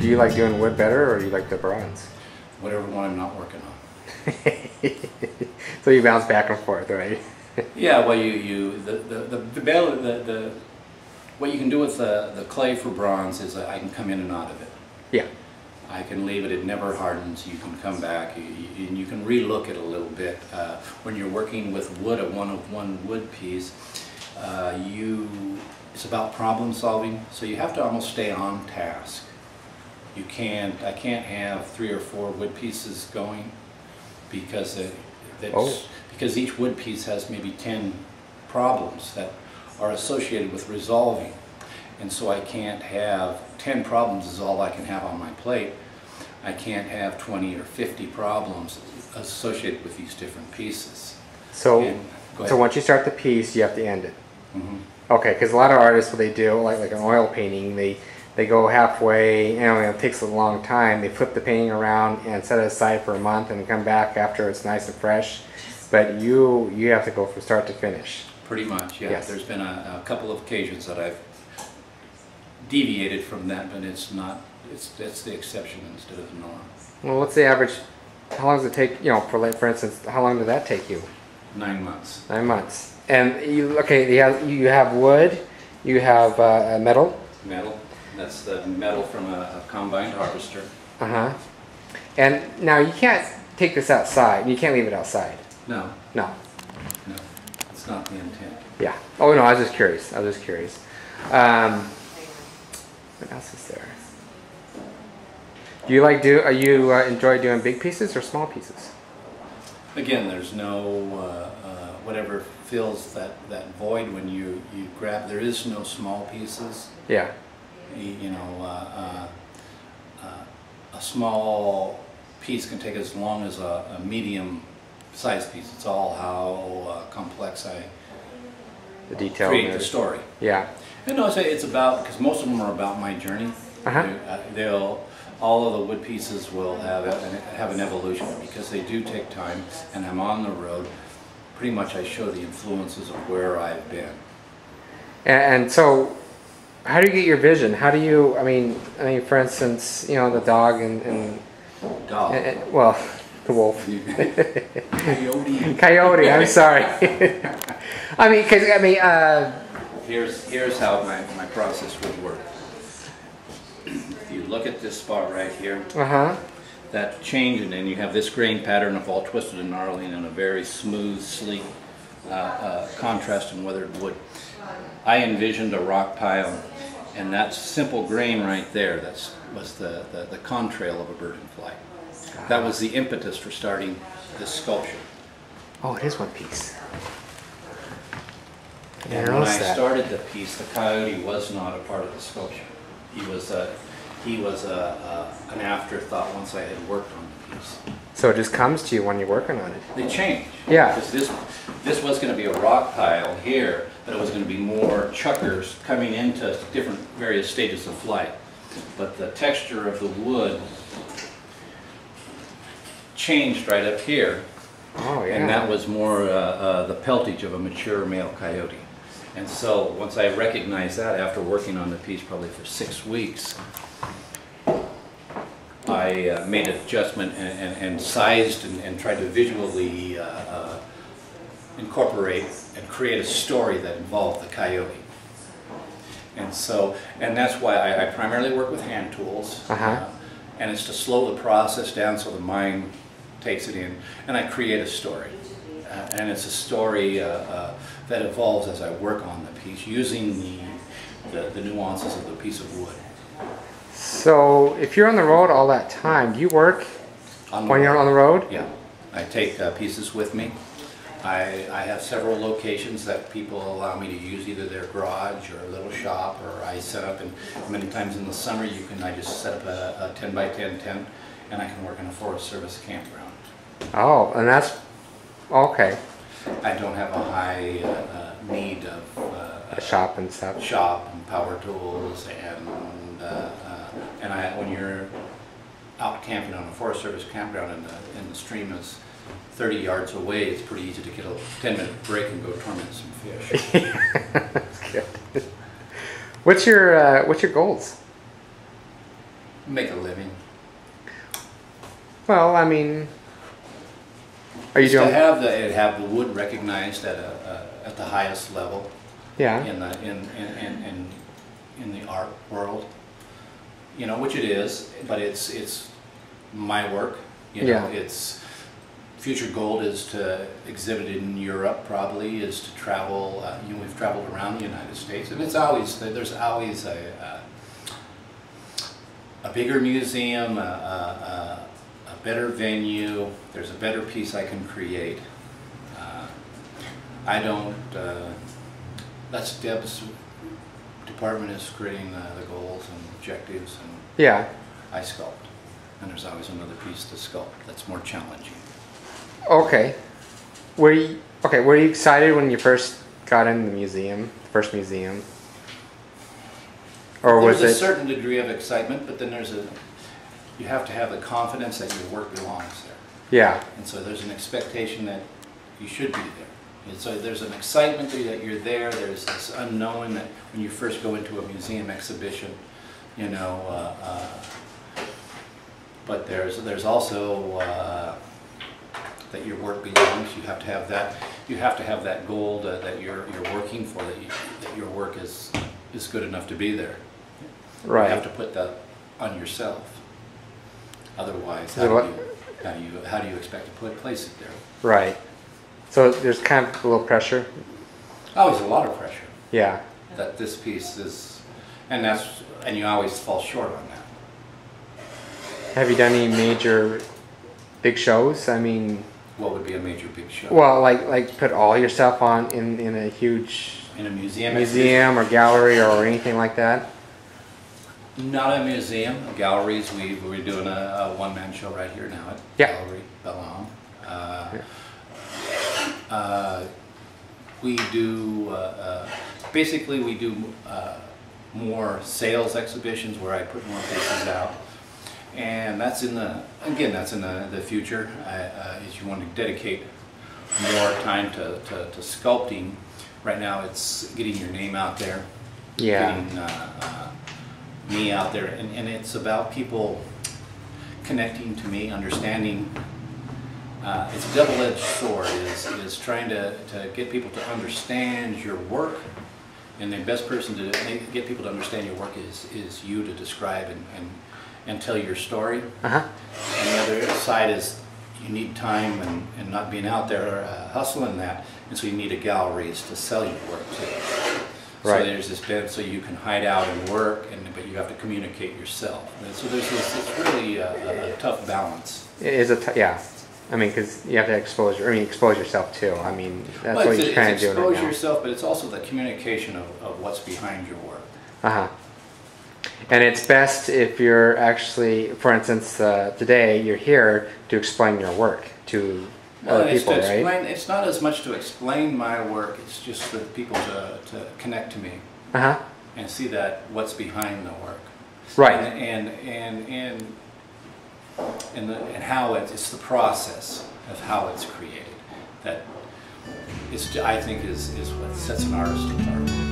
you like doing wood better, or you like the bronze? Whatever one I'm not working on. So you bounce back and forth, right? Yeah, well, what you can do with the clay for bronze is I can come in and out of it. Yeah. I can leave it, it never hardens, you can come back, and you can re-look it a little bit. When you're working with wood, a one-of-one wood piece, it's about problem solving, so you have to almost stay on task. I can't have 3 or 4 wood pieces going, because because each wood piece has maybe 10 problems that are associated with resolving. And so I can't have 10 problems is all I can have on my plate. I can't have 20 or 50 problems associated with these different pieces. So once you start the piece, you have to end it. Mm-hmm. Okay, because a lot of artists, what they do, like an oil painting, they go halfway, it takes a long time, they flip the painting around and set it aside for a month and come back after it's nice and fresh. But you have to go from start to finish. Pretty much, yeah. Yes. There's been a couple of occasions that I've deviated from that, but it's the exception instead of the norm. Well, what's the average, how long does it take, for instance, how long did that take you? 9 months. 9 months. And you have wood, you have metal. Metal. That's the metal from a combined harvester. Uh-huh. And now you can't take this outside. You can't leave it outside. No. No. No. It's not the intent. Yeah. Oh no, I was just curious. What else is there? Do you enjoy doing big pieces or small pieces? Again, there's no whatever fills that void when you grab. There is no small pieces. Yeah. A small piece can take as long as a medium-sized piece. It's all how complex I create the story. Yeah. And no, it's about, because most of them are about my journey. Uh-huh. All of the wood pieces will have an evolution, because they do take time, and I'm on the road. Pretty much I show the influences of where I've been. And so, how do you get your vision? How do you, for instance, the dog and Dog. Well, the wolf. Coyote. Coyote, I'm sorry. Here's how my process would work. If you look at this spot right here, that change, and then you have this grain pattern of all twisted and gnarly and a very smooth, sleek contrast in weathered wood. I envisioned a rock pile, and that simple grain right there, was the contrail of a bird in flight. That was the impetus for starting this sculpture. Oh, it is one piece. And when I started the piece, the coyote was not a part of the sculpture. He was an afterthought once I had worked on the piece. So it just comes to you when you're working on it. They change. Yeah. Because this was going to be a rock pile here, but it was going to be more chuckers coming into various stages of flight. But the texture of the wood changed right up here. Oh, yeah. And that was more the peltage of a mature male coyote. And so once I recognized that, after working on the piece probably for 6 weeks, I made an adjustment and sized and tried to visually incorporate and create a story that involved the coyote. And that's why I primarily work with hand tools. And it's to slow the process down so the mind takes it in, and I create a story. And it's a story that evolves as I work on the piece, using the nuances of the piece of wood. So, if you're on the road all that time, do you work when you're on the road? Yeah. I take pieces with me. I have several locations that people allow me to use, either their garage or a little shop, or I set up, and many times in the summer I just set up a 10 by 10 tent, and I can work in a Forest Service campground. Oh, and that's okay. I don't have a high need of a shop and stuff. Shop and power tools, and when you're out camping on a Forest Service campground and the stream is 30 yards away, it's pretty easy to get a 10-minute break and go torment some fish. That's good. What's your goals? Make a living. Well, I mean, are you Just doing? to have the wood recognized at the highest level. Yeah. In the art world, you know, which it is, but it's my work. You know, it's future goal is to exhibit in Europe. Probably is to travel. You know, we've traveled around the United States, and it's always there's always a bigger museum, a better venue. There's a better piece I can create. I don't. That's Deb's department is creating the goals and objectives, and I sculpt. And there's always another piece to sculpt that's more challenging. Okay. Were you excited when you first got in the museum, the first museum? Or was it? There's a certain degree of excitement, but then you have to have the confidence that your work belongs there. Yeah. And so there's an expectation that you should be there. And so there's an excitement that you're there. There's this unknown that when you first go into a museum exhibition, you know. But there's also that your work belongs. You have to have that. You have to have that goal that you're working for. That your work is good enough to be there. Right. You have to put that on yourself. Otherwise, how do you expect to place it there? Right. So there's kind of a little pressure. Always a lot of pressure. Yeah. That this piece is, and you always fall short on that. Have you done any major big shows? I mean, what would be a major big show? Well, like put all your stuff on in a huge museum or gallery or anything like that. Not a museum. Galleries. We're doing a one-man show right here now at Gallery Bellon. We do basically we do more sales exhibitions where I put more pieces out, and that's in the future. If you want to dedicate more time to sculpting, right now it's getting your name out there, getting me out there, and it's about people connecting to me, understanding. It's a double-edged sword. Is trying to get people to understand your work, and the best person to get people to understand your work is you to describe and tell your story. And the other side is you need time and not being out there hustling that, and so you need a galleries to sell your work to. Right. So there's this bit so you can hide out and work, but you have to communicate yourself. And so it's really a tough balance. It is I mean, because you have to expose yourself too. I mean, that's what you're trying to do right now. Expose yourself, but it's also the communication of what's behind your work. And it's best if you're actually, for instance, today you're here to explain your work to other people, right? It's not as much to explain my work. It's just for people to connect to me and see that what's behind the work, right? And how it's the process of how it's created that I think is what sets an artist apart.